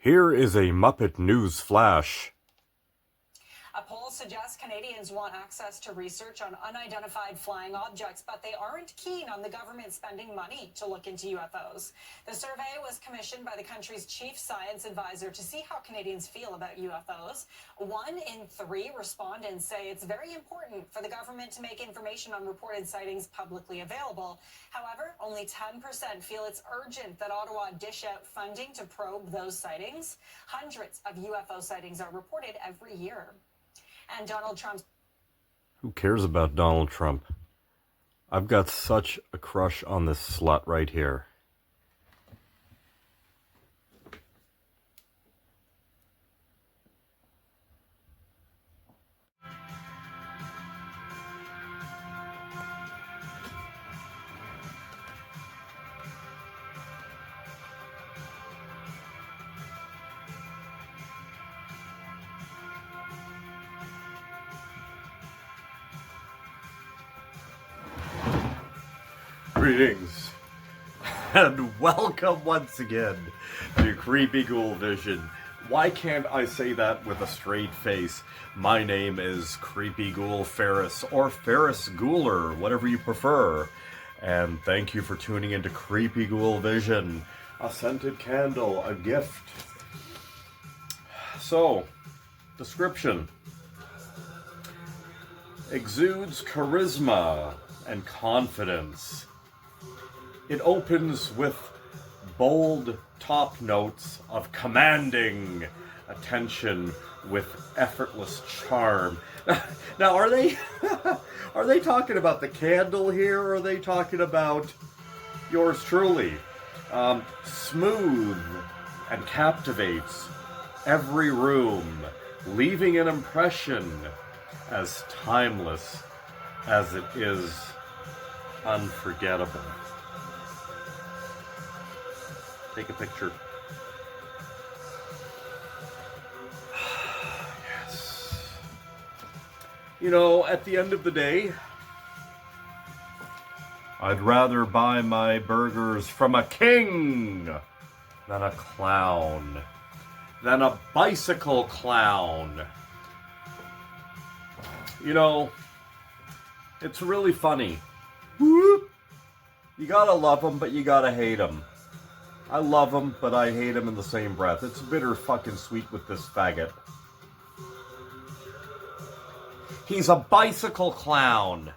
Here is a Muppet News Flash. A poll suggests Canadians want access to research on unidentified flying objects, but they aren't keen on the government spending money to look into UFOs. The survey was commissioned by the country's chief science advisor to see how Canadians feel about UFOs. 1 in 3 respondents say it's very important for the government to make information on reported sightings publicly available. However, only 10% feel it's urgent that Ottawa dish out funding to probe those sightings. Hundreds of UFO sightings are reported every year. And Donald Trump's... Who cares about Donald Trump? I've got such a crush on this slut right here. Greetings, and welcome once again to Creepy Ghoul Vision. Why can't I say that with a straight face? My name is Creepy Ghoul Ferris, or Ferris Ghouler, whatever you prefer. And thank you for tuning into Creepy Ghoul Vision. A scented candle, a gift. So, description. Exudes charisma and confidence. It opens with bold top notes of commanding attention with effortless charm. Now, are they are they talking about the candle here, or are they talking about yours truly? Smooth and captivates every room, leaving an impression as timeless as it is unforgettable. Take a picture. Yes. You know, at the end of the day, I'd rather buy my burgers from a king than a clown, than a bicycle clown. You know, it's really funny. Whoop. You gotta love them, but you gotta hate them. I love him, but I hate him in the same breath. It's bitter fucking sweet with this faggot. He's a bicycle clown.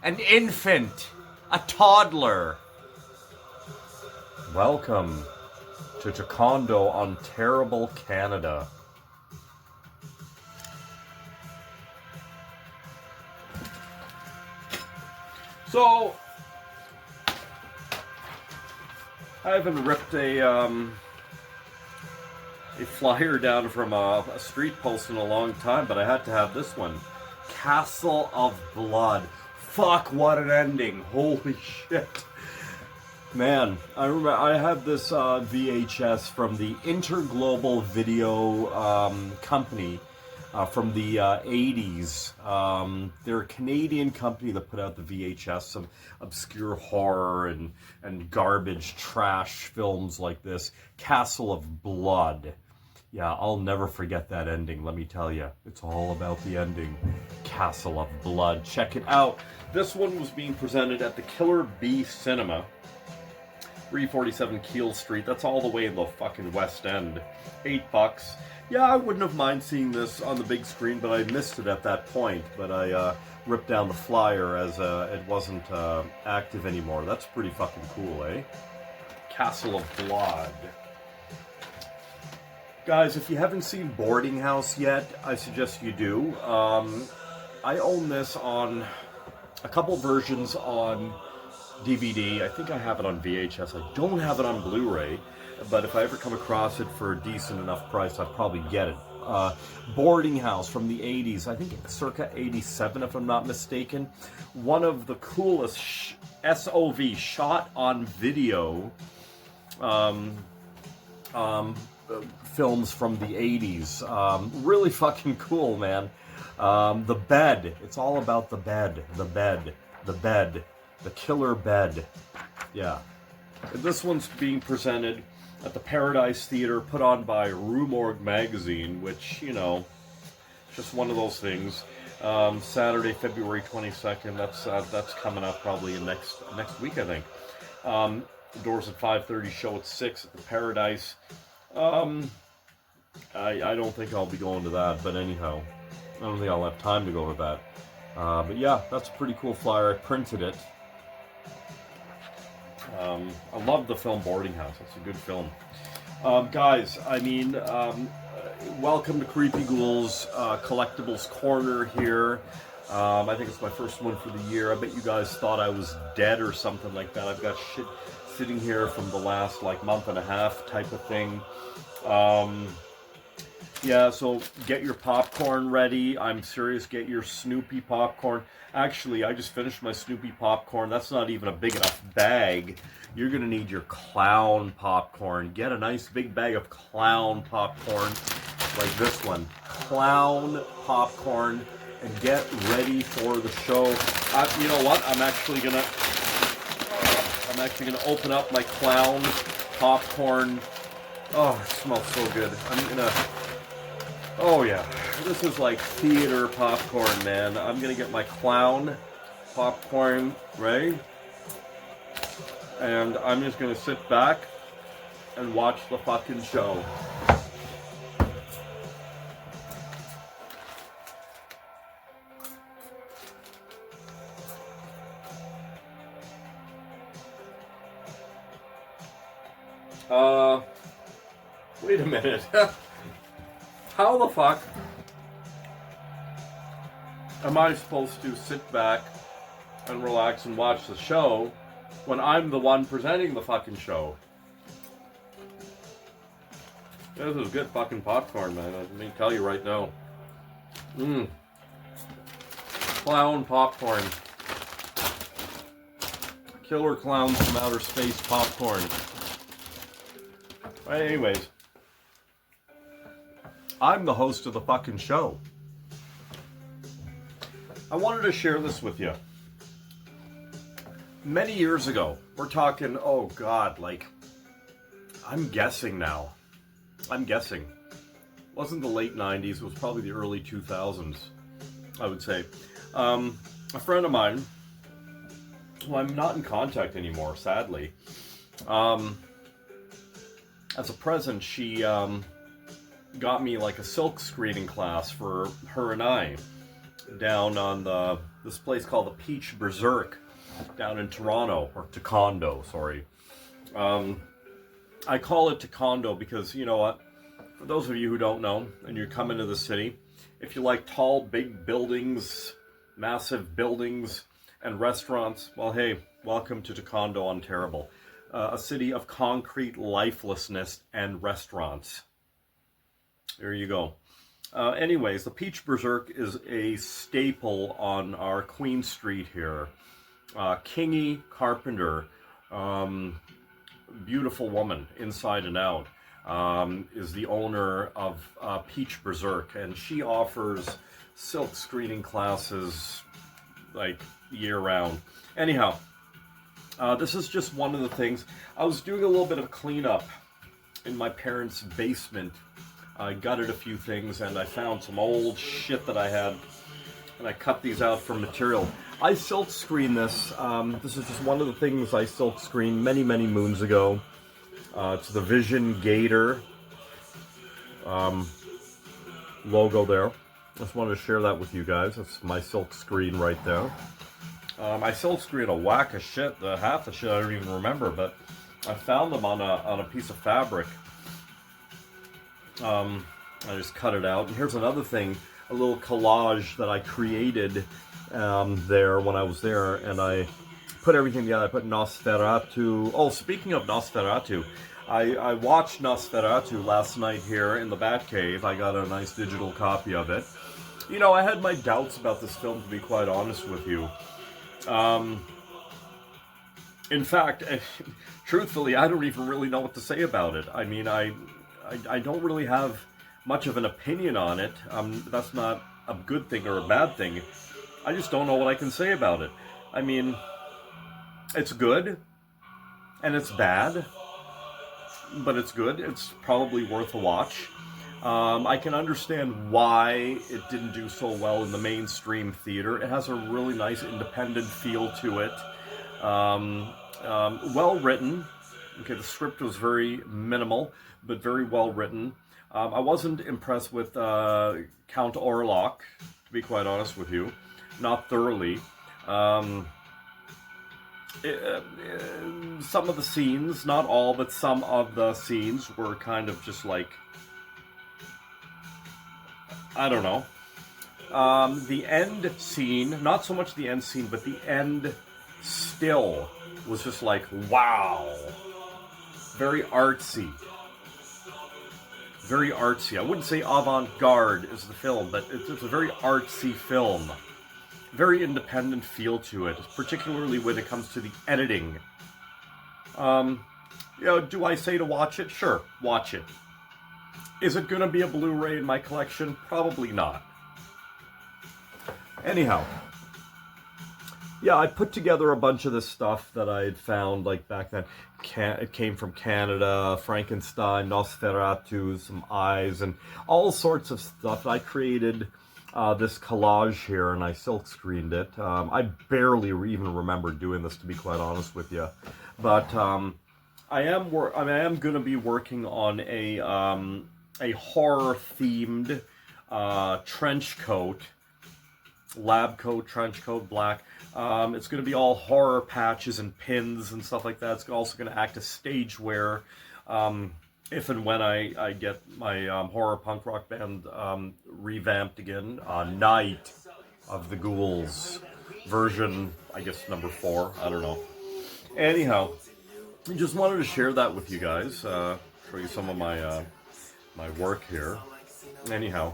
An infant. A toddler. Welcome to Taekwondo on terrible Canada. So, I haven't ripped a flyer down from a street post in a long time, but I had to have this one. Castle of Blood. Fuck, what an ending. Holy shit. Man, I remember I had this VHS from the Interglobal Video Company from the 80s. They're a Canadian company that put out the VHS of obscure horror and garbage trash films like this. Castle of Blood. Yeah, I'll never forget that ending, let me tell you. It's all about the ending. Castle of Blood. Check it out. This one was being presented at the Killer Bee Cinema, 347 Keele Street. That's all the way in the fucking West End. $8. Yeah, I wouldn't have minded seeing this on the big screen, but I missed it at that point. But I ripped down the flyer as it wasn't active anymore. That's pretty fucking cool, eh? Castle of Blood. Guys, if you haven't seen Boarding House yet, I suggest you do. I own this on a couple versions on DVD. I think I have it on VHS. I don't have it on Blu-ray. But if I ever come across it for a decent enough price, I'd probably get it. Boarding House from the 80s, I think circa 87 if I'm not mistaken. One of the coolest SOV shot on video films from the 80s. Really fucking cool, man. The bed, it's all about the bed, the killer bed. Yeah. This one's being presented at the Paradise Theater, put on by Rue Morgue magazine, which, you know, just one of those things. Saturday, February 22nd. That's coming up probably in next week, I think. Doors at 5:30, show at 6 at the Paradise. I don't think I'll be going to that, but anyhow, I don't think I'll have time to go to that. But yeah, that's a pretty cool flyer. I printed it. I love the film Boarding House. It's a good film. Guys, I mean, welcome to Creepy Ghouls Collectibles Corner here. I think it's my first one for the year. I bet you guys thought I was dead or something like that. I've got shit sitting here from the last like month and a half type of thing. Yeah, so get your popcorn ready. I'm serious, get your Snoopy popcorn. Actually, I just finished my Snoopy popcorn. That's not even a big enough bag. You're gonna need your clown popcorn. Get a nice big bag of clown popcorn, like this one. Clown popcorn, and get ready for the show. You know what? I'm actually gonna open up my clown popcorn. Oh, it smells so good. Oh yeah, this is like theater popcorn, man. I'm gonna get my clown popcorn ready, and I'm just gonna sit back and watch the fucking show. Wait a minute. How the fuck am I supposed to sit back and relax and watch the show when I'm the one presenting the fucking show? This is good fucking popcorn, man. Let me tell you right now. Clown popcorn. Killer clowns from outer space popcorn. But anyways, I'm the host of the fucking show. I wanted to share this with you. Many years ago, we're talking, oh God, like, I'm guessing now. I'm guessing. It wasn't the late 90s, it was probably the early 2000s, I would say. A friend of mine, who I'm not in contact anymore, sadly, as a present, she got me like a silk screening class for her and I down on this place called the Peach Berserk down in Toronto, or Taekwondo, sorry. I call it Taekwondo because, you know what, for those of you who don't know and you're coming to the city, if you like tall, big buildings, massive buildings and restaurants, well, hey, welcome to Taekwondo, Ontario. A city of concrete lifelessness and restaurants. There you go. Anyways, the Peach Berserk is a staple on our Queen Street here. Kingy Carpenter, beautiful woman inside and out, is the owner of Peach Berserk, and she offers silk screening classes like year round. Anyhow, this is just one of the things. I was doing a little bit of cleanup in my parents' basement. I gutted a few things and I found some old shit that I had, and I cut these out for material. I silk screen this. This is just one of the things I silk screened many, many moons ago. It's the Vision Gator logo there. Just wanted to share that with you guys. That's my silk screen right there. I silk screen a whack of shit. Half the shit I don't even remember, but I found them on a piece of fabric. I just cut it out. And here's another thing, a little collage that I created there when I was there, and I put everything together. I put Nosferatu. Oh, speaking of Nosferatu, I watched Nosferatu last night here in the Batcave. I got a nice digital copy of it. You know, I had my doubts about this film, to be quite honest with you. In fact, truthfully, I don't even really know what to say about it. I mean, I don't really have much of an opinion on it. That's not a good thing or a bad thing. I just don't know what I can say about it. I mean, it's good and it's bad. but it's good. It's probably worth a watch. I can understand why it didn't do so well in the mainstream theater. It has a really nice independent feel to it. Well written. Okay, the script was very minimal, but very well written. I wasn't impressed with Count Orlok, to be quite honest with you. Not thoroughly. Some of the scenes, not all, but some of the scenes were kind of just like, I don't know. The end scene, not so much the end scene, but the end still was just like, wow. Very artsy. Very artsy. I wouldn't say avant-garde is the film, but it's a very artsy film. Very independent feel to it, particularly when it comes to the editing. Do I say to watch it? Sure, watch it. Is it going to be a Blu-ray in my collection? Probably not. Anyhow. Yeah, I put together a bunch of this stuff that I had found, like, back then. It came from Canada, Frankenstein, Nosferatu, some eyes, and all sorts of stuff. I created this collage here, and I silk screened it. I barely even remember doing this, to be quite honest with you. But I am going to be working on a horror-themed trench coat, lab coat, trench coat, black. It's going to be all horror patches and pins and stuff like that. It's also going to act as stage wear if and when I get my horror punk rock band revamped again. Night of the Ghouls version, I guess number 4. I don't know. Anyhow, I just wanted to share that with you guys. Show you some of my my work here. Anyhow.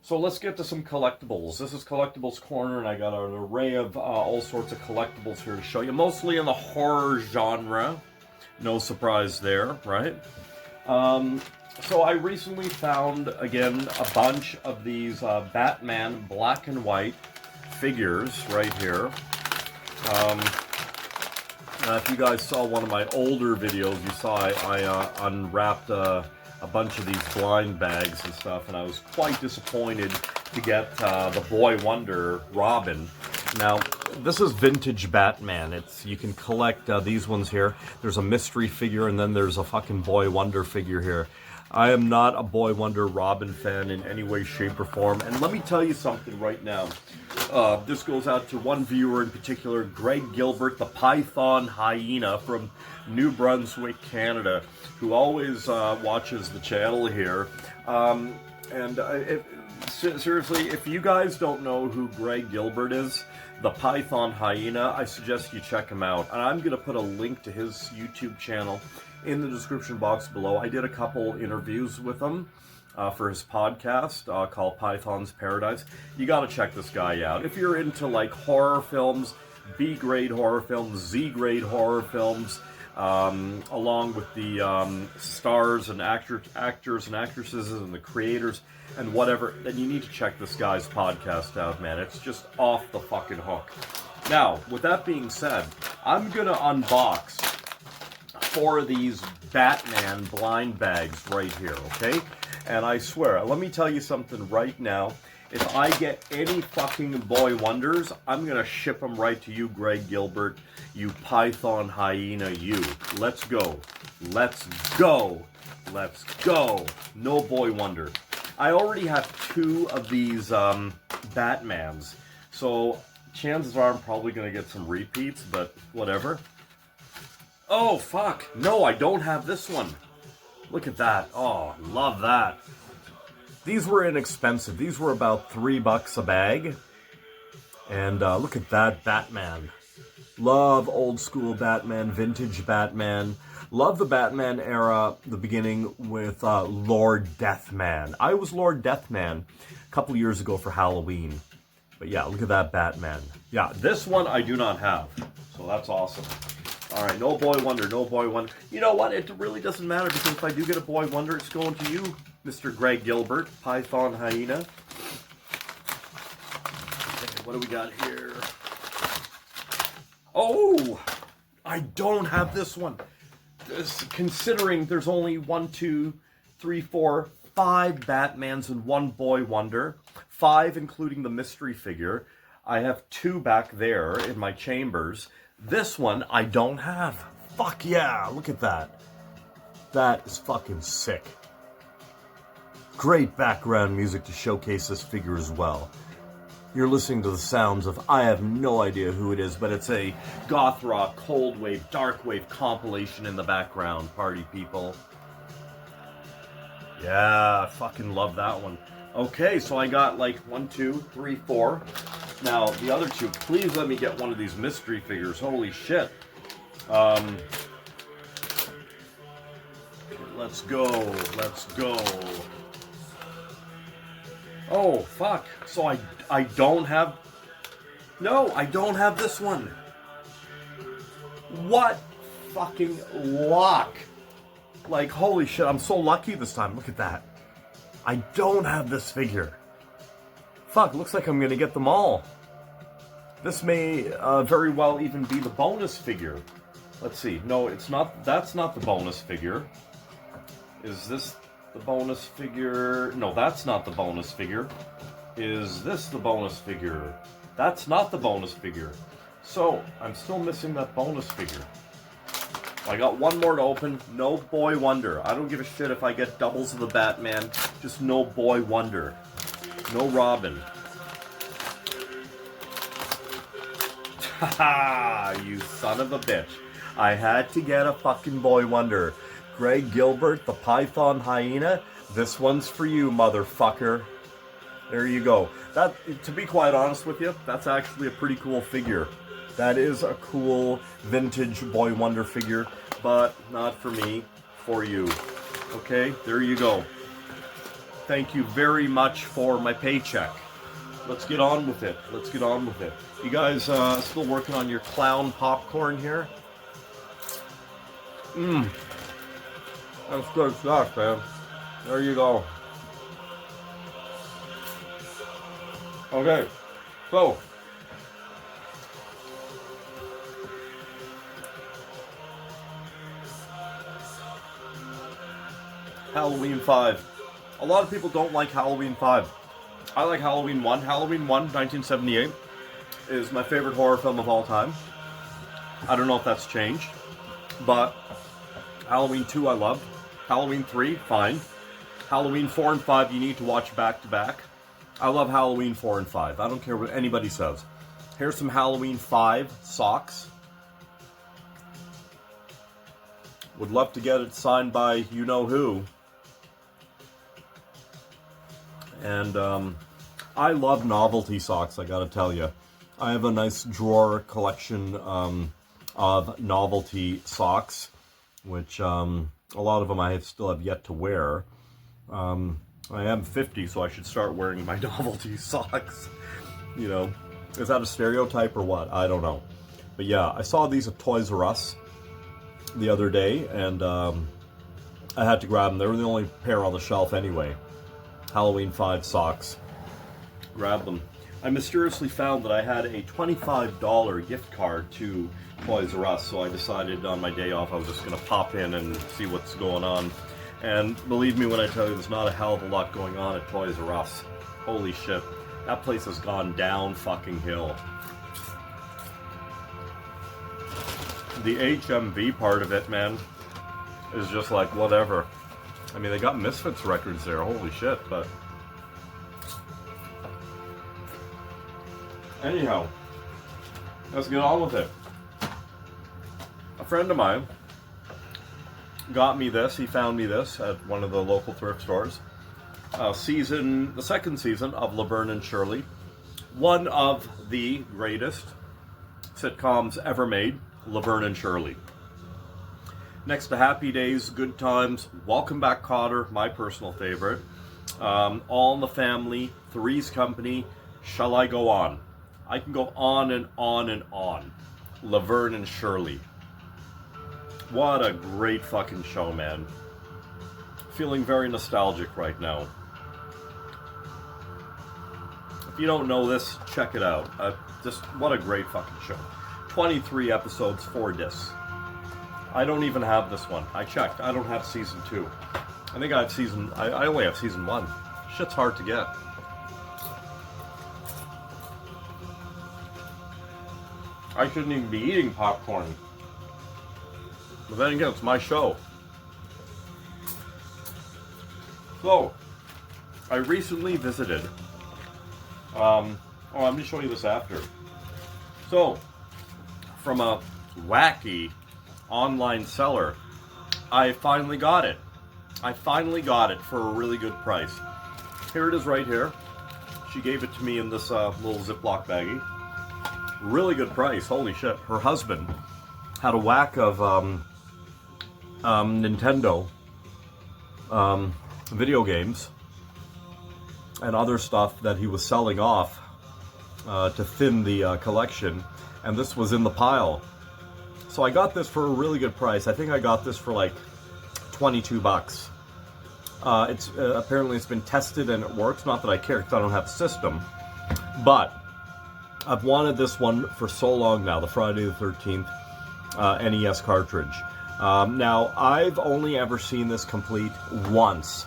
So let's get to some collectibles. This is Collectibles Corner, and I got an array of all sorts of collectibles here to show you, mostly in the horror genre. No surprise there, right? So I recently found, again, a bunch of these Batman black and white figures right here. If you guys saw one of my older videos, you saw I unwrapped a bunch of these blind bags and stuff, and I was quite disappointed to get the Boy Wonder Robin. Now, this is vintage Batman. You can collect these ones here. There's a mystery figure, and then there's a fucking Boy Wonder figure here. I am not a Boy Wonder Robin fan in any way, shape, or form. And let me tell you something right now. This goes out to one viewer in particular, Greg Gilbert, the Python Hyena from New Brunswick, Canada, who always watches the channel here. Seriously, if you guys don't know who Greg Gilbert is, the Python Hyena, I suggest you check him out. And I'm going to put a link to his YouTube channel in the description box below. I did a couple interviews with him for his podcast called Python's Paradise. You got to check this guy out. If you're into like horror films, B-grade horror films, Z-grade horror films, along with the stars and actors and actresses and the creators and whatever, then you need to check this guy's podcast out, man. It's just off the fucking hook. Now, with that being said, I'm gonna unbox 4 of these Batman blind bags right here, okay? And I swear, let me tell you something right now. If I get any fucking Boy Wonders, I'm gonna ship them right to you, Greg Gilbert, you Python Hyena, you. Let's go. Let's go. Let's go. No Boy Wonder. I already have 2 of these Batmans, so chances are I'm probably gonna get some repeats, but whatever. Oh, fuck. No, I don't have this one. Look at that. Oh, love that. These were inexpensive. These were about $3 a bag. And look at that Batman. Love old school Batman, vintage Batman. Love the Batman era, the beginning with Lord Deathman. I was Lord Deathman a couple years ago for Halloween. But yeah, look at that Batman. Yeah, this one I do not have. So that's awesome. All right, no Boy Wonder, no Boy Wonder. You know what? It really doesn't matter, because if I do get a Boy Wonder, it's going to you, Mr. Greg Gilbert, Python Hyena. Okay, what do we got here? Oh, I don't have this one. considering there's only 1, 2, 3, 4, 5 Batmans and 1 Boy Wonder, 5 including the mystery figure. I have 2 back there in my chambers. This one I don't have. Fuck yeah, look at that. That is fucking sick. Great background music to showcase this figure as well. You're listening to the sounds of, I have no idea who it is, but it's a goth rock, cold wave, dark wave compilation in the background, party people. Yeah, I fucking love that one. Okay, so I got like 1, 2, 3, 4. Now, the other 2, please let me get one of these mystery figures. Holy shit. Let's go. Let's go. Oh, fuck. So I don't have... No, I don't have this one. What fucking luck. Like, holy shit, I'm so lucky this time. Look at that. I don't have this figure. Fuck, looks like I'm gonna get them all. This may very well even be the bonus figure. Let's see. No, it's not. That's not the bonus figure. Is this the bonus figure? No, that's not the bonus figure. Is this the bonus figure? That's not the bonus figure. So, I'm still missing that bonus figure. I got 1 more to open. No Boy Wonder. I don't give a shit if I get doubles of the Batman. Just no Boy Wonder. No Robin. Haha, you son of a bitch. I had to get a fucking Boy Wonder. Greg Gilbert, the Python Hyena. This one's for you, motherfucker. There you go. That, to be quite honest with you, that's actually a pretty cool figure. That is a cool vintage Boy Wonder figure, but not for me, for you. Okay, there you go. Thank you very much for my paycheck. Let's get on with it. Let's get on with it. You guys still working on your clown popcorn here? That's good stuff, man. There you go. Okay, so Halloween 5. A lot of people don't like Halloween 5. I like Halloween 1. Halloween 1, 1978, is my favorite horror film of all time. I don't know if that's changed, but Halloween 2 I loved. Halloween 3, fine. Halloween 4 and 5 you need to watch back to back. I love Halloween 4 and 5. I don't care what anybody says. Here's some Halloween 5 socks. Would love to get it signed by you-know-who. And I love novelty socks, I gotta tell you. I have a nice drawer collection of novelty socks, which a lot of them I still have yet to wear. I am 50, so I should start wearing my novelty socks. You know, is that a stereotype or what? I don't know. But yeah, I saw these at Toys R Us the other day, and I had to grab them. They were the only pair on the shelf anyway. Halloween 5 socks. Grab them. I mysteriously found that I had a $25 gift card to Toys R Us, so I decided on my day off I was just going to pop in and see what's going on. And believe me when I tell you, there's not a hell of a lot going on at Toys R Us. Holy shit. That place has gone down fucking hill. The HMV part of it, man, is just like whatever. I mean, they got Misfits records there, holy shit, but... Anyhow, let's get on with it. A friend of mine got me this, he found me this at one of the local thrift stores. The second season of Laverne and Shirley. One of the greatest sitcoms ever made, Laverne and Shirley. Next to Happy Days, Good Times, Welcome Back Kotter, my personal favorite. All in the Family, Three's Company, Shall I Go On? I can go on and on and on. Laverne and Shirley. What a great fucking show, man. Feeling very nostalgic right now. If you don't know this, check it out. Just what a great fucking show. 23 episodes, 4 discs. I don't even have this one. I checked. I don't have season 2. I think I have I only have season 1. Shit's hard to get. I shouldn't even be eating popcorn. But then again, it's my show. So, I recently visited. I'm going to show you this after. So, from a wacky online seller, I finally got it. I finally got it for a really good price. Here it is right here. She gave it to me in this little Ziploc baggie. Really good price. Holy shit. Her husband had a whack of Nintendo video games and other stuff that he was selling off to thin the collection, and this was in the pile. So I got this for a really good price. I think I got this for like 22 bucks. It's apparently it's been tested and it works. Not that I care because I don't have a system, but I've wanted this one for so long now, the Friday the 13th NES cartridge. Now, I've only ever seen this complete once,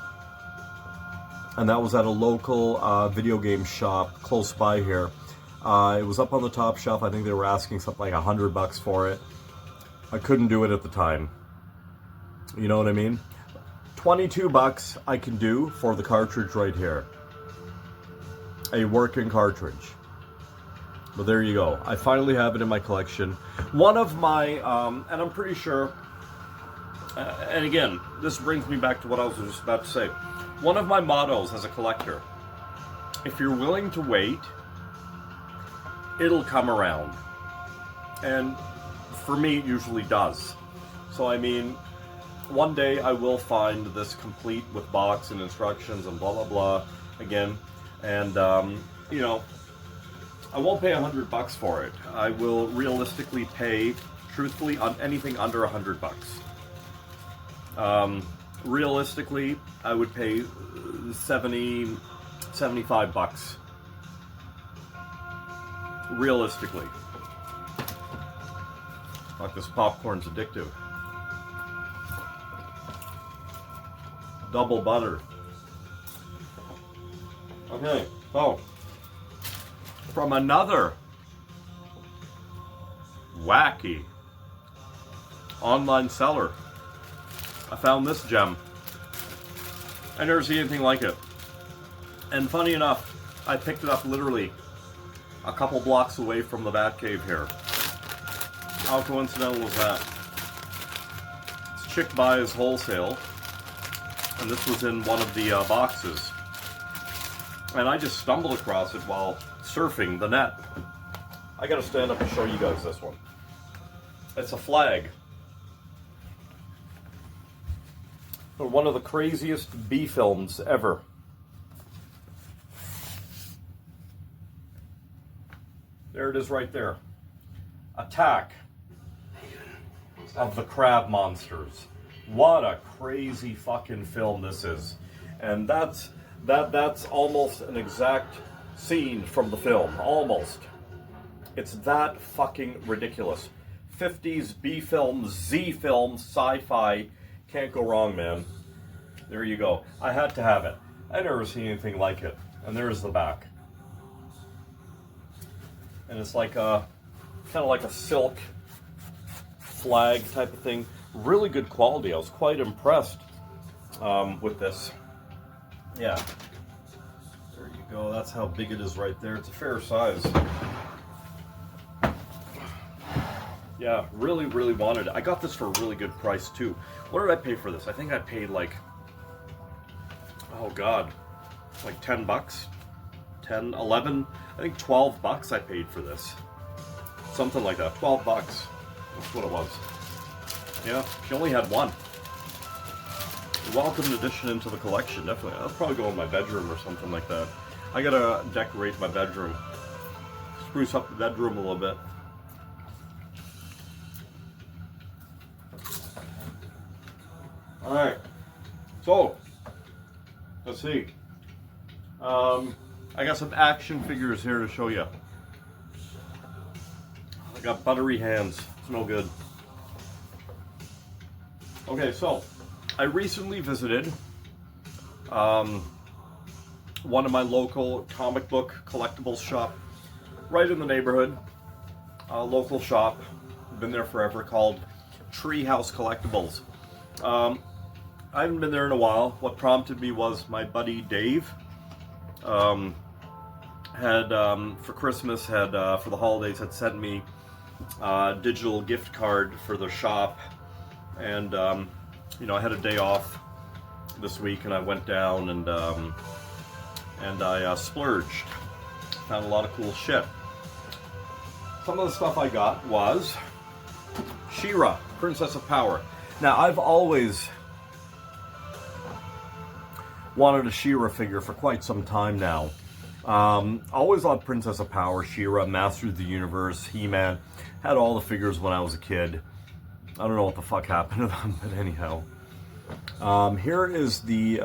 and that was at a local video game shop close by here. It was up on the top shelf. I think they were asking something like 100 bucks for it. I couldn't do it at the time. You know what I mean? 22 bucks I can do for the cartridge right here. A working cartridge. But there you go. I finally have it in my collection. One of my, and I'm pretty sure, and again, this brings me back to what I was just about to say. One of my mottos as a collector, if you're willing to wait, it'll come around. And for me, it usually does. So, I mean, one day I will find this complete with box and instructions and blah, blah, blah again. And, you know, I won't pay 100 bucks for it. I will realistically pay, truthfully, on anything under 100 bucks. Realistically, I would pay 70, 75 bucks. Realistically. Fuck, this popcorn's addictive. Double butter. Okay, so from another wacky online seller, I found this gem. I never seen anything like it. And funny enough, I picked it up literally a couple blocks away from the Batcave here. How coincidental was that? This chick buys wholesale, and this was in one of the boxes. And I just stumbled across it while surfing the net. I gotta stand up and show you guys this one. It's a flag. For one of the craziest B films ever. There it is right there. Attack of the Crab Monsters. What a crazy fucking film this is. And that's almost an exact scene from the film. Almost. It's that fucking ridiculous. 50s B films, Z films, sci-fi. Can't go wrong, man. There you go. I had to have it. I never seen anything like it. And there's the back. And it's like a kind of like a silk flag type of thing. Really good quality. I was quite impressed with this. Yeah. There you go. That's how big it is right there. It's a fair size. Yeah, really, really wanted it. I got this for a really good price too. What did I pay for this? I think I paid like, oh god, like 10 bucks? 10, 11, I think 12 bucks I paid for this. Something like that, 12 bucks. That's what it was. Yeah, she only had one. Welcome addition into the collection, definitely. I'll probably go in my bedroom or something like that. I gotta decorate my bedroom. Spruce up the bedroom a little bit. Alright, so, let's see. I got some action figures here to show you. I got buttery hands, it's no good. Okay, so I recently visited one of my local comic book collectibles shop right in the neighborhood. A local shop, been there forever, called Treehouse Collectibles. I haven't been there in a while. What prompted me was my buddy Dave had for Christmas, had for the holidays, had sent me a digital gift card for the shop, and you know, I had a day off this week, and I went down and I splurged. Found a lot of cool shit. Some of the stuff I got was She-Ra, Princess of Power. Now, I've always wanted a She-Ra figure for quite some time now. Always loved Princess of Power, She-Ra, Master of the Universe, He-Man. Had all the figures when I was a kid. I don't know what the fuck happened to them, but anyhow. Here is the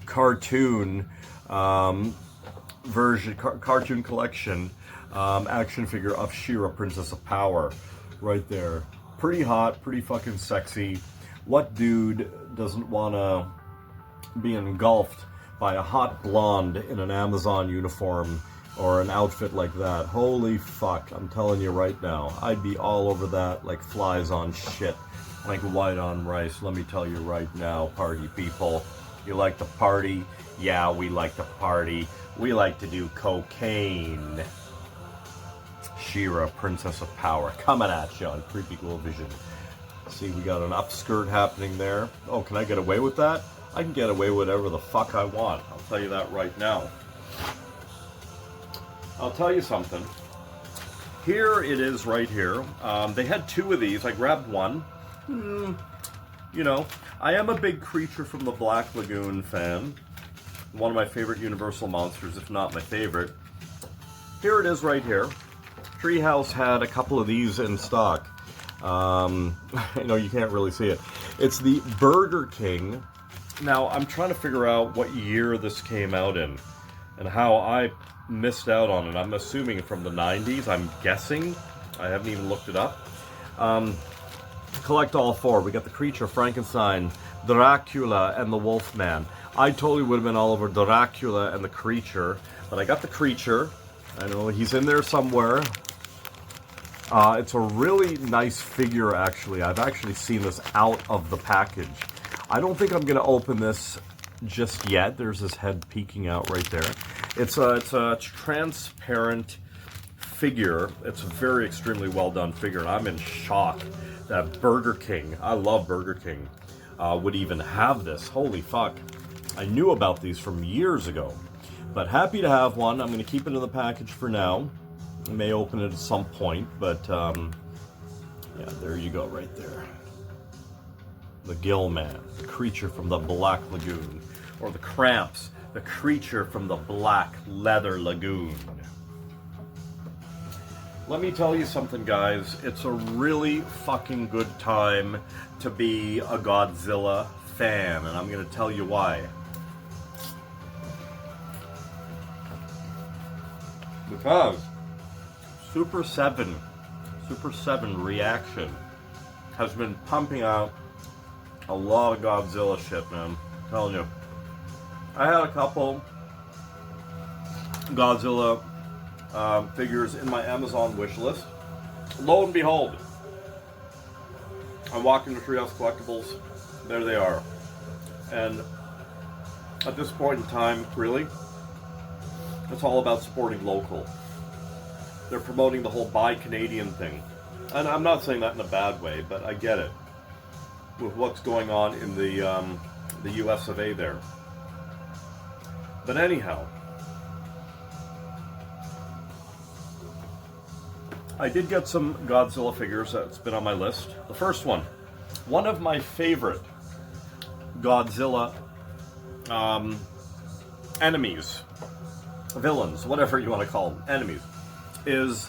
cartoon version, cartoon collection action figure of She-Ra, Princess of Power, right there. Pretty hot, pretty fucking sexy. What dude doesn't want to be engulfed by a hot blonde in an Amazon uniform or an outfit like that? Holy fuck, I'm telling you right now, I'd be all over that like flies on shit, like white on rice. Let me tell you right now, party people, you like to party? Yeah, we like to party. We like to do cocaine. She-Ra, Princess of Power, coming at you on Creepy Ghoul Vision. See, we got an upskirt happening there. Oh, can I get away with that? I can get away with whatever the fuck I want. I'll tell you that right now. I'll tell you something. Here it is right here. They had two of these. I grabbed one. You know, I am a big Creature from the Black Lagoon fan. One of my favorite Universal monsters, if not my favorite. Here it is right here. Treehouse had a couple of these in stock. I know you can't really see it. It's the Burger King. Now, I'm trying to figure out what year this came out in and how I missed out on it. I'm assuming from the 90s, I'm guessing. I haven't even looked it up. Collect all four. We got the Creature, Frankenstein, Dracula, and the Wolfman. I totally would have been all over Dracula and the Creature, but I got the Creature. I know he's in there somewhere. It's a really nice figure, actually. I've actually seen this out of the package. I don't think I'm going to open this just yet. There's his head peeking out right there. It's a transparent figure. It's a very extremely well done figure, and I'm in shock that Burger King, I love Burger King, would even have this. Holy fuck. I knew about these from years ago, but happy to have one. I'm going to keep it in the package for now. I may open it at some point, but yeah, there you go right there. The Gill Man, the Creature from the Black Lagoon, or the Cramps, the Creature from the Black Leather Lagoon. Let me tell you something, guys. It's a really fucking good time to be a Godzilla fan, and I'm going to tell you why. Because Super 7 Reaction has been pumping out a lot of Godzilla shit, man. I'm telling you. I had a couple Godzilla figures in my Amazon wish list. Lo and behold, I'm walking to Treehouse Collectibles. There they are. And at this point in time, really, it's all about supporting local. They're promoting the whole Buy Canadian thing. And I'm not saying that in a bad way, but I get it. With what's going on in the US of A there. But anyhow, I did get some Godzilla figures that's been on my list. The first one of my favorite Godzilla enemies, villains, whatever you want to call them, enemies, is,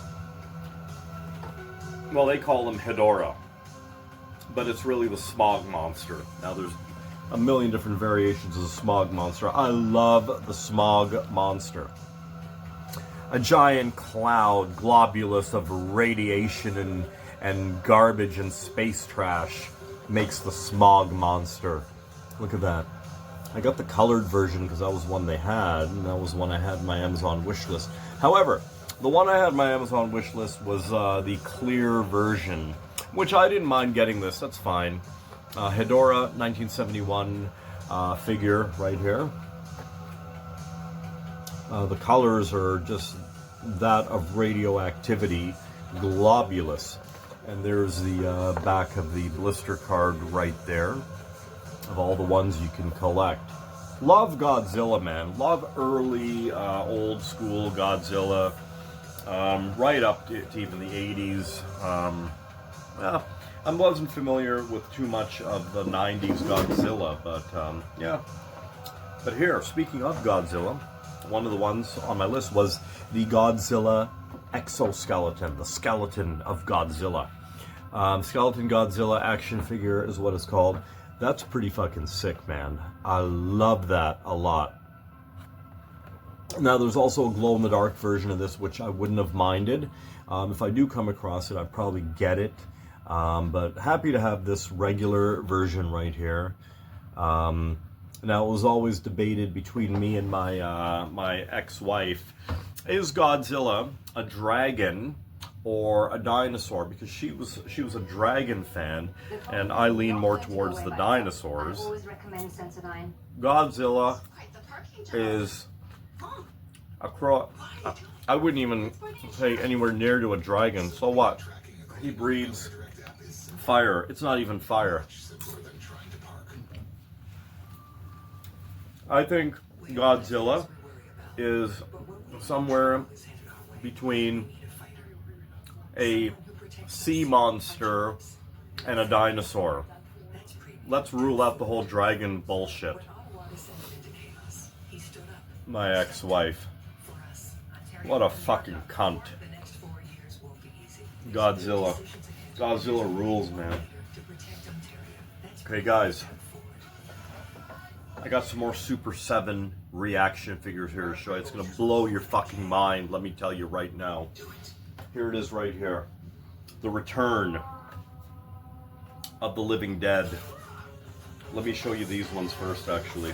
well, they call them Hedorah, but it's really the Smog Monster. Now, there's a million different variations of the Smog Monster. I love the Smog Monster. A giant cloud, globulous of radiation and garbage and space trash makes the smog monster. Look at that. I got the colored version because that was one they had, and that was one I had in my Amazon wish list. However, the one I had in my Amazon wish list was the clear version, which I didn't mind getting this. That's fine. Hedora 1971 figure right here. The colors are just that of radioactivity, globulous. And there's the back of the blister card right there of all the ones you can collect. Love Godzilla, man. Love early, old school Godzilla. Right up to even the 80s. Yeah, I wasn't familiar with too much of the 90s Godzilla, but yeah. But here, speaking of Godzilla, one of the ones on my list was the Godzilla exoskeleton, the skeleton of Godzilla. Skeleton Godzilla action figure is what it's called. That's pretty fucking sick, man. I love that a lot. Now, there's also a glow-in-the-dark version of this, which I wouldn't have minded. If I do come across it, I'd probably get it. But happy to have this regular version right here. Now, it was always debated between me and my my ex-wife. Is Godzilla a dragon or a dinosaur? Because she was a dragon fan, and I lean more towards the dinosaurs. Godzilla is I wouldn't even say anywhere near to a dragon. So what? He breathes fire. It's not even fire. I think Godzilla is somewhere between a sea monster and a dinosaur. Let's rule out the whole dragon bullshit. My ex-wife. What a fucking cunt. Godzilla. Godzilla rules, man. Okay, guys. I got some more Super 7 reaction figures here to show you. It's going to blow your fucking mind, let me tell you right now. Here it is right here. The Return of the Living Dead. Let me show you these ones first, actually.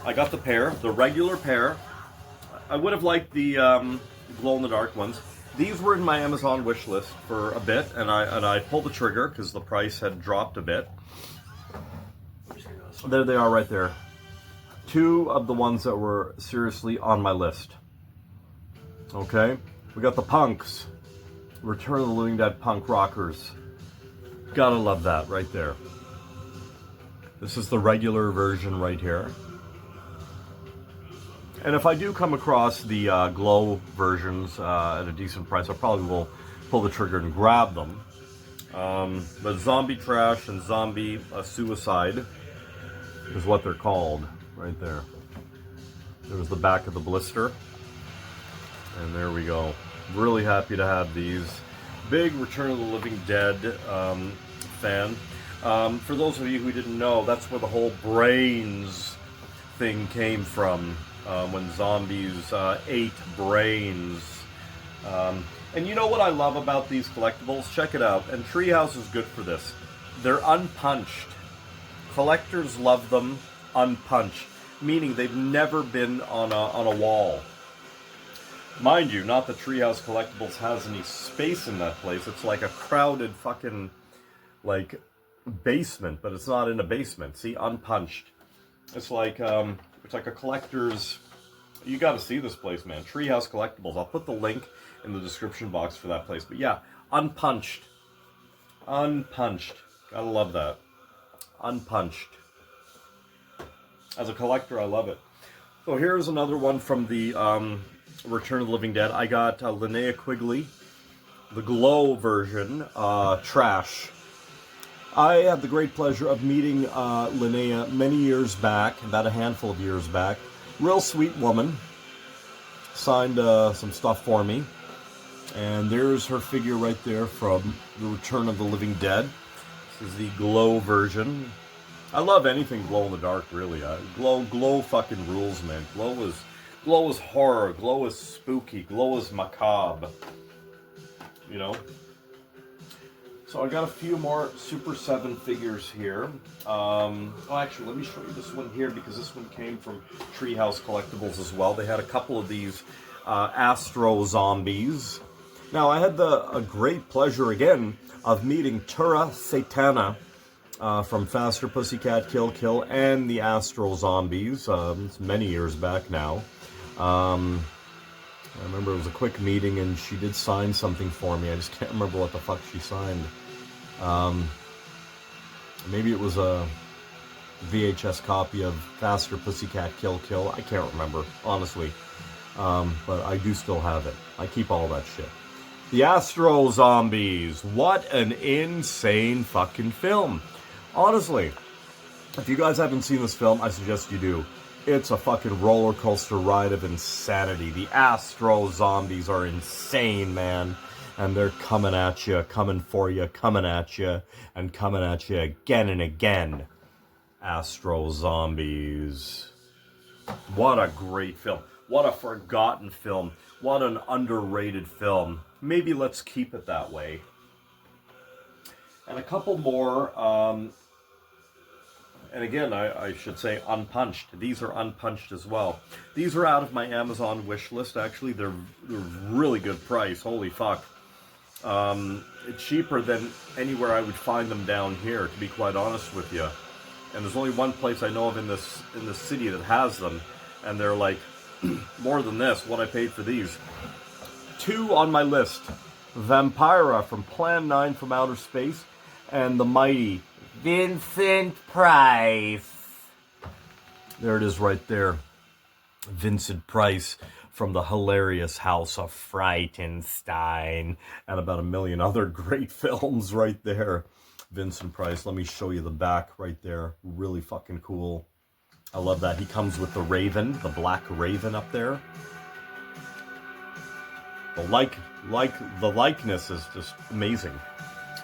I got the pair, the regular pair. I would have liked the glow-in-the-dark ones. These were in my Amazon wish list for a bit, and I pulled the trigger because the price had dropped a bit. There they are right there. Two of the ones that were seriously on my list. Okay, we got the punks. Return of the Living Dead punk rockers. Gotta love that right there. This is the regular version right here. And if I do come across the glow versions at a decent price, I probably will pull the trigger and grab them. But Zombie Trash and Zombie Suicide is what they're called right there. There's the back of the blister. And there we go. Really happy to have these. Big Return of the Living Dead fan. For those of you who didn't know, that's where the whole brains thing came from. When zombies ate brains. And you know what I love about these collectibles? Check it out. And Treehouse is good for this. They're unpunched. Collectors love them unpunched. Meaning they've never been on a wall. Mind you, not that Treehouse Collectibles has any space in that place. It's like a crowded fucking, like, basement, but it's not in a basement. See, unpunched. It's like a collector's. You got to see this place, man. Treehouse Collectibles. I'll put the link in the description box for that place. But yeah, unpunched. Unpunched. Gotta love that. Unpunched. As a collector, I love it. So here's another one from the Return of the Living Dead. I got Linnea Quigley, the glow version, trash. I had the great pleasure of meeting Linnea many years back, about a handful of years back. Real sweet woman. Signed some stuff for me. And there's her figure right there from the Return of the Living Dead. This is the glow version. I love anything glow in the dark, really. Glow fucking rules, man. Glow is horror. Glow is spooky. Glow is macabre. You know? So I got a few more Super 7 figures here. Oh, actually, let me show you this one here because this one came from Treehouse Collectibles as well. They had a couple of these Astro Zombies. Now, I had a great pleasure again of meeting Tura Satana from Faster Pussycat Kill Kill and the Astro Zombies. It's many years back now. I remember it was a quick meeting and she did sign something for me. I just can't remember what the fuck she signed. Maybe it was a VHS copy of Faster Pussycat Kill Kill. I can't remember, honestly. But I do still have it. I keep all that shit. The Astro Zombies. What an insane fucking film. Honestly, if you guys haven't seen this film, I suggest you do. It's a fucking roller coaster ride of insanity. The Astro Zombies are insane, man. And they're coming at you, coming for you, coming at you, and coming at you again and again. Astro Zombies. What a great film. What a forgotten film. What an underrated film. Maybe let's keep it that way. And a couple more, and again, I should say unpunched. These are unpunched as well. These are out of my Amazon wish list, actually. They're really good price. Holy fuck. It's cheaper than anywhere I would find them down here, to be quite honest with you. And there's only one place I know of in this city that has them. And they're like, more than this, what I paid for these. Two on my list. Vampira from Plan 9 from Outer Space. And the mighty Vincent Price. There it is right there. Vincent Price from the hilarious House of Frightenstein. And about a million other great films right there. Vincent Price. Let me show you the back right there. Really fucking cool. I love that. He comes with the raven, the black raven up there. The likeness is just amazing.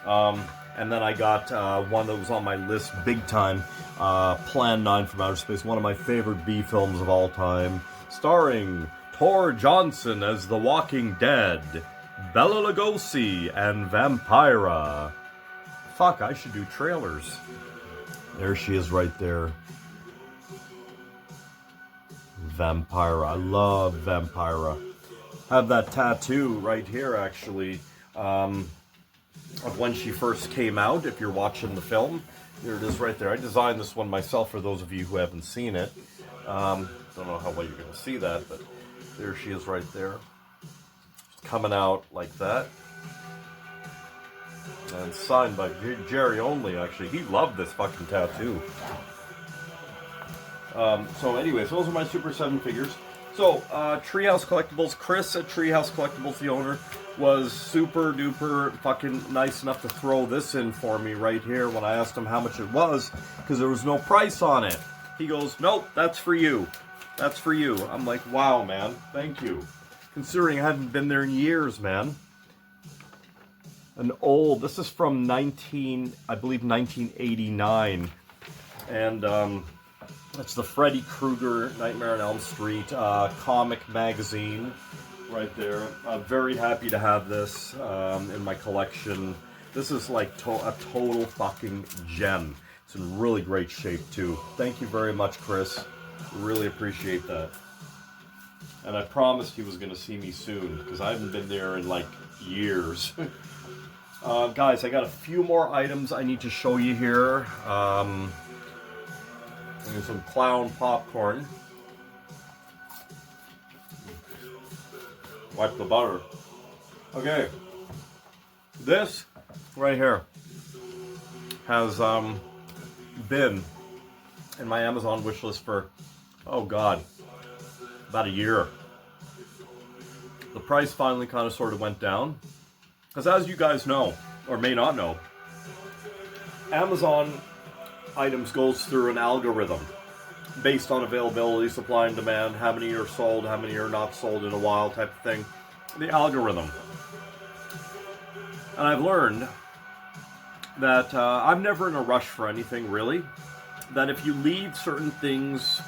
And then I got one that was on my list big time, Plan 9 from Outer Space, one of my favorite B films of all time, starring Tor Johnson as The Walking Dead, Bela Lugosi, and Vampira. Fuck, I should do trailers. There she is right there. Vampira. I love Vampira. I have that tattoo right here, actually, of when she first came out, if you're watching the film. There it is right there. I designed this one myself for those of you who haven't seen it. Don't know how well you're going to see that, but there she is right there. Coming out like that. And signed by Jerry Only, actually. He loved this fucking tattoo. So anyways, those are my Super 7 figures. So, Treehouse Collectibles, Chris at Treehouse Collectibles, the owner, was super duper fucking nice enough to throw this in for me right here when I asked him how much it was, because there was no price on it. He goes, nope, that's for you. That's for you. I'm like, wow, man, thank you. Considering I hadn't been there in years, man. This is from I believe 1989. And, it's the Freddy Krueger Nightmare on Elm Street comic magazine right there. I'm very happy to have this in my collection. This is like a total fucking gem. It's in really great shape too. Thank you very much, Chris. Really appreciate that. And I promised he was going to see me soon because I haven't been there in like years. Guys, I got a few more items I need to show you here. And some clown popcorn. Wipe the butter. Okay. This right here has been in my Amazon wishlist for, oh God, about a year. The price finally kind of sort of went down. Because as you guys know, or may not know, Amazon items goes through an algorithm based on availability, supply and demand, how many are sold, how many are not sold in a while type of thing. The algorithm. And I've learned that I'm never in a rush for anything really. That if you leave certain things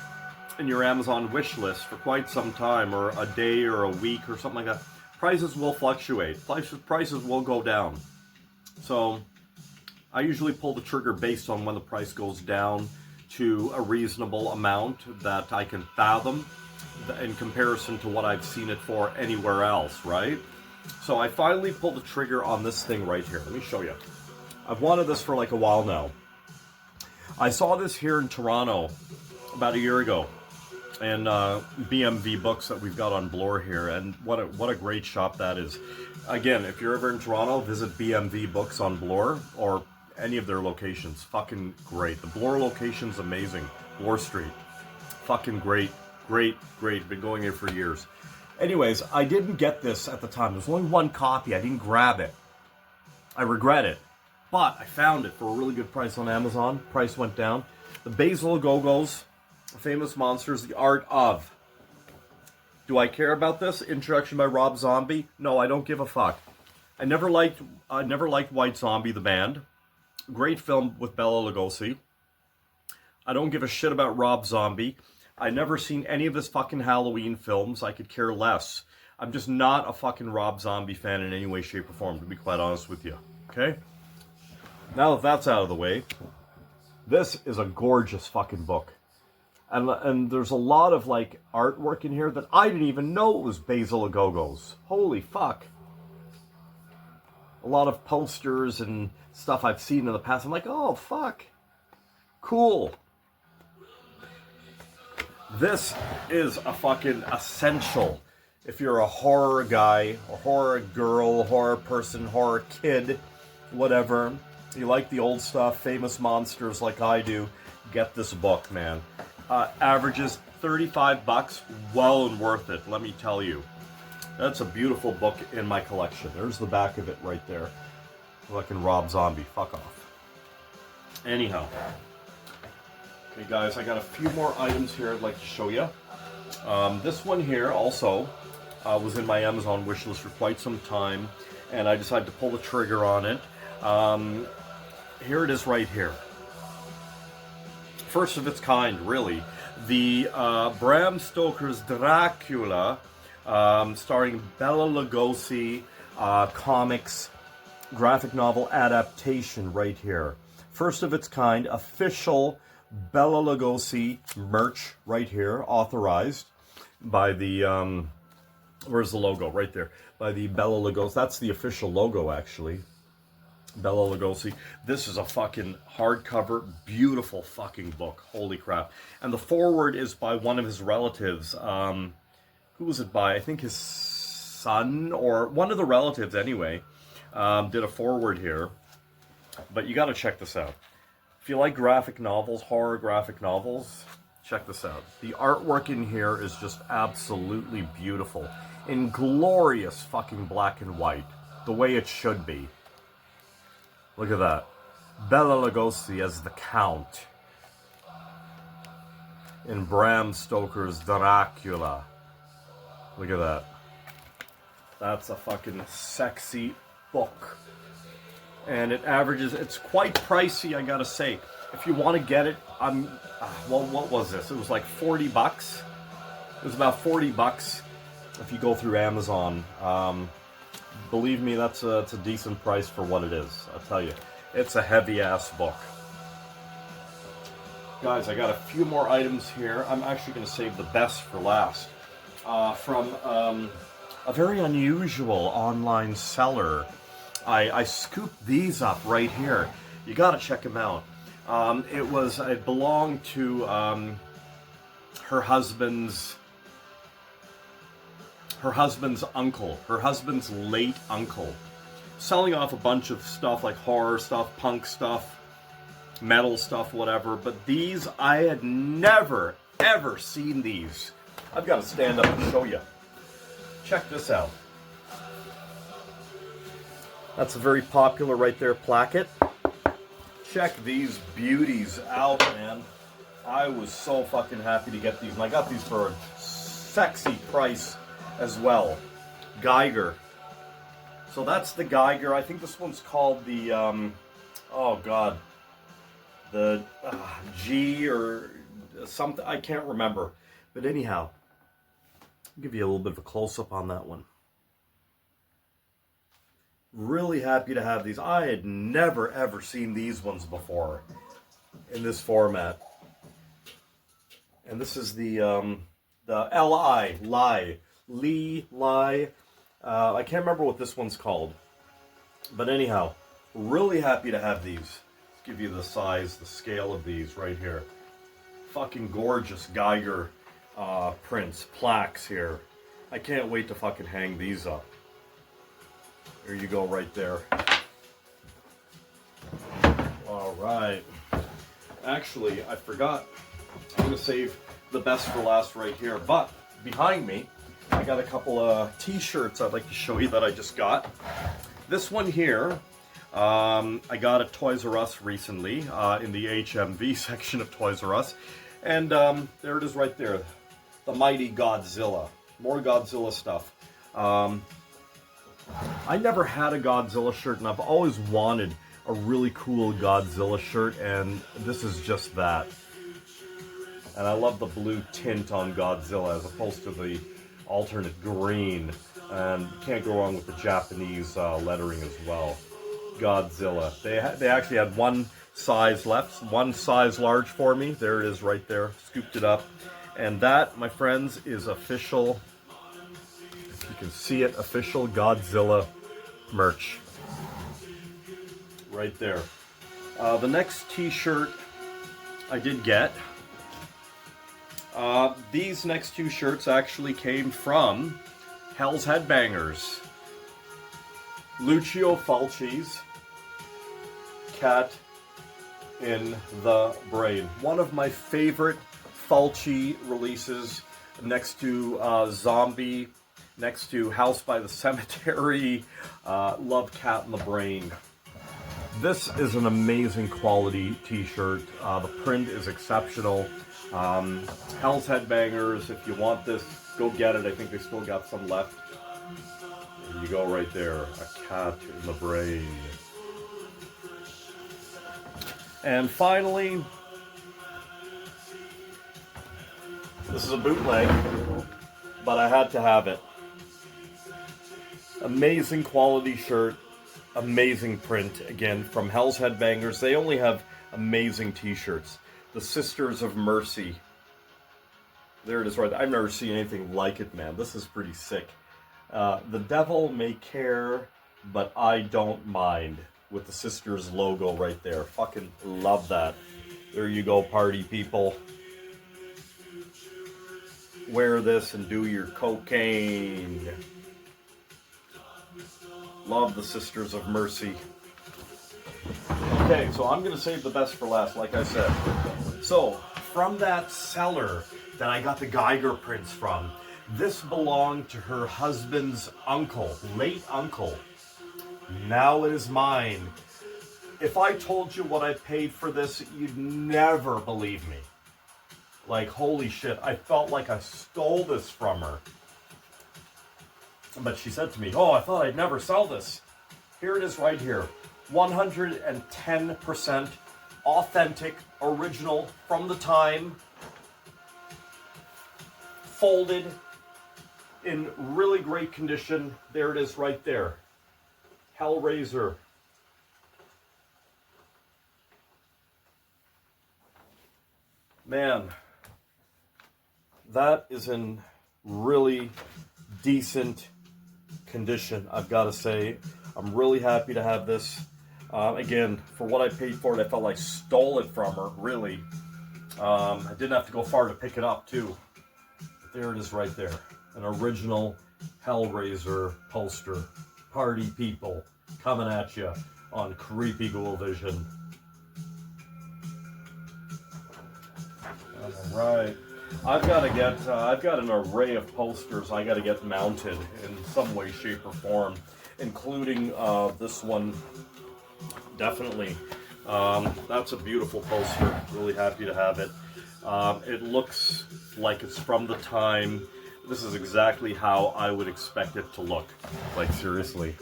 in your Amazon wish list for quite some time, or a day or a week or something like that, prices will fluctuate. Prices will go down. So I usually pull the trigger based on when the price goes down to a reasonable amount that I can fathom in comparison to what I've seen it for anywhere else, right? So I finally pulled the trigger on this thing right here. Let me show you. I've wanted this for like a while now. I saw this here in Toronto about a year ago in BMV Books that we've got on Bloor here, and what a great shop that is. Again, if you're ever in Toronto, visit BMV Books on Bloor or any of their locations. Fucking great. The Bloor location's amazing. Bloor Street. Fucking great. Great. Been going here for years. Anyways, I didn't get this at the time. There's only one copy. I didn't grab it. I regret it. But I found it for a really good price on Amazon. Price went down. The Basil Gogos, Famous Monsters, The Art of. Do I care about this? Introduction by Rob Zombie? No, I don't give a fuck. I never liked White Zombie, the band. Great film with Bela Lugosi. I don't give a shit about Rob Zombie. I never seen any of his fucking Halloween films. I could care less. I'm just not a fucking Rob Zombie fan in any way, shape, or form, to be quite honest with you. Okay? Now that that's out of the way, this is a gorgeous fucking book. And there's a lot of, like, artwork in here that I didn't even know it was Basil Gogos. Holy fuck. A lot of posters and stuff I've seen in the past. I'm like, oh, fuck. Cool. This is a fucking essential. If you're a horror guy, a horror girl, horror person, horror kid, whatever, you like the old stuff, Famous Monsters like I do, get this book, man. Averages $35, well and worth it, let me tell you. That's a beautiful book in my collection. There's the back of it right there. Fucking Rob Zombie, fuck off. Anyhow. Okay guys, I got a few more items here I'd like to show you. This one here also was in my Amazon wishlist for quite some time, and I decided to pull the trigger on it. Here it is right here. First of its kind, really. The Bram Stoker's Dracula, starring Bela Lugosi, comics, graphic novel adaptation right here. First of its kind, official Bela Lugosi merch right here, authorized by the, where's the logo? Right there. By the Bela Lugosi. That's the official logo, actually. Bela Lugosi. This is a fucking hardcover, beautiful fucking book. Holy crap. And the foreword is by one of his relatives. Who was it by? I think his son, or one of the relatives anyway, did a foreword here. But you gotta check this out. If you like graphic novels, horror graphic novels, check this out. The artwork in here is just absolutely beautiful. In glorious fucking black and white. The way it should be. Look at that. Bela Lugosi as the Count in Bram Stoker's Dracula. Look at that. That's a fucking sexy book. And it averages, it's quite pricey, I gotta say. If you want to get it, well, what was this? It was like 40 bucks. It was about 40 bucks if you go through Amazon. Believe me, it's a decent price for what it is. I'll tell you, it's a heavy-ass book. Guys, I got a few more items here. I'm actually going to save the best for last. From a very unusual online seller. I scooped these up right here. You got to check them out. It belonged to her husband's uncle, her husband's late uncle, selling off a bunch of stuff like horror stuff, punk stuff, metal stuff, whatever. But these, I had never, ever seen these. I've got to stand up and show you. Check this out. That's a very popular right there placket. Check these beauties out, man. I was so fucking happy to get these, and I got these for a sexy price as well. Geiger. So that's the Geiger. I think this one's called the, oh god, the G or something. I can't remember. But anyhow, I'll give you a little bit of a close-up on that one. Really happy to have these. I had never ever seen these ones before in this format. And this is the Lee. I can't remember what this one's called. But anyhow, really happy to have these. Let's give you the size, the scale of these right here. Fucking gorgeous Geiger prints, plaques here. I can't wait to fucking hang these up. There you go right there. All right. Actually, I forgot. I'm going to save the best for last right here. But behind me, I got a couple of t-shirts I'd like to show you that I just got. This one here, I got at Toys R Us recently in the HMV section of Toys R Us. And there it is right there. The Mighty Godzilla. More Godzilla stuff. I never had a Godzilla shirt, and I've always wanted a really cool Godzilla shirt, and this is just that. And I love the blue tint on Godzilla as opposed to the alternate green. And you can't go wrong with the Japanese lettering as well. Godzilla. They actually had one size left, one size large for me. There it is right there. Scooped it up. And that, my friends, is official. You can see it, official Godzilla merch. Right there. The next t-shirt I did get. These next two shirts actually came from Hell's Headbangers. Lucio Fulci's Cat in the Brain. One of my favorite Fulci releases, next to Zombie, next to House by the Cemetery. Love Cat in the Brain. This is an amazing quality t-shirt. The print is exceptional. Hell's Headbangers, if you want this, go get it. I think they still got some left. There you go right there. A cat in the brain. And finally, this is a bootleg, but I had to have it. Amazing quality shirt, amazing print. Again, from Hell's Headbangers. They only have amazing t-shirts. The Sisters of Mercy. There it is right there. I've never seen anything like it, man. This is pretty sick. The devil may care, but I don't mind. With the Sisters logo right there. Fucking love that. There you go, party people. Wear this and do your cocaine. Love the Sisters of Mercy. Okay, so I'm going to save the best for last, like I said. So, from that seller that I got the Geiger prints from, this belonged to her husband's uncle, late uncle. Now it is mine. If I told you what I paid for this, you'd never believe me. Like, holy shit, I felt like I stole this from her. But she said to me, oh, I thought I'd never sell this. Here it is right here. 110% authentic, original, from the time. Folded in really great condition. There it is right there. Hellraiser. Man, that is in really decent condition, I've got to say. I'm really happy to have this. Again, for what I paid for it, I felt like I stole it from her, really. I didn't have to go far to pick it up, too. But there it is right there. An original Hellraiser poster. Party people coming at you on Creepy Ghoul Vision. All right. I've got an array of posters I got to get mounted in some way, shape, or form, including this one. Definitely. That's a beautiful poster. Really happy to have it. It looks like it's from the time. This is exactly how I would expect it to look. Like, seriously.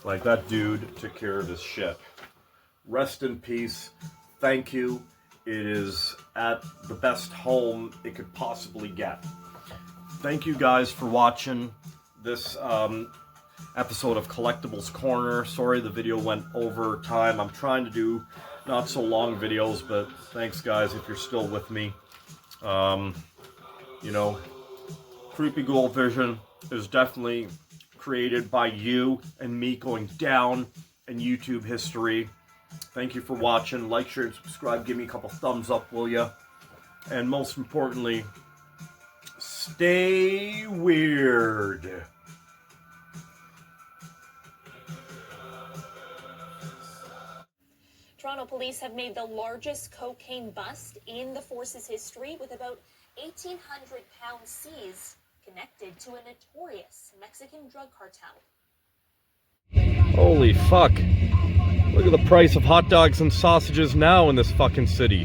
Like, that dude took care of his shit. Rest in peace. Thank you. It is at the best home it could possibly get. Thank you guys for watching this episode of Collectibles Corner. Sorry the video went over time. I'm trying to do not so long videos, but thanks guys if you're still with me. You know, Creepy Ghoul Vision is definitely created by you and me going down in YouTube history. Thank you for watching. Like, share, and subscribe. Give me a couple thumbs up, will ya? And most importantly, stay weird. Toronto police have made the largest cocaine bust in the force's history, with about 1,800 pounds seized, connected to a notorious Mexican drug cartel. Holy fuck. Look at the price of hot dogs and sausages now in this fucking city.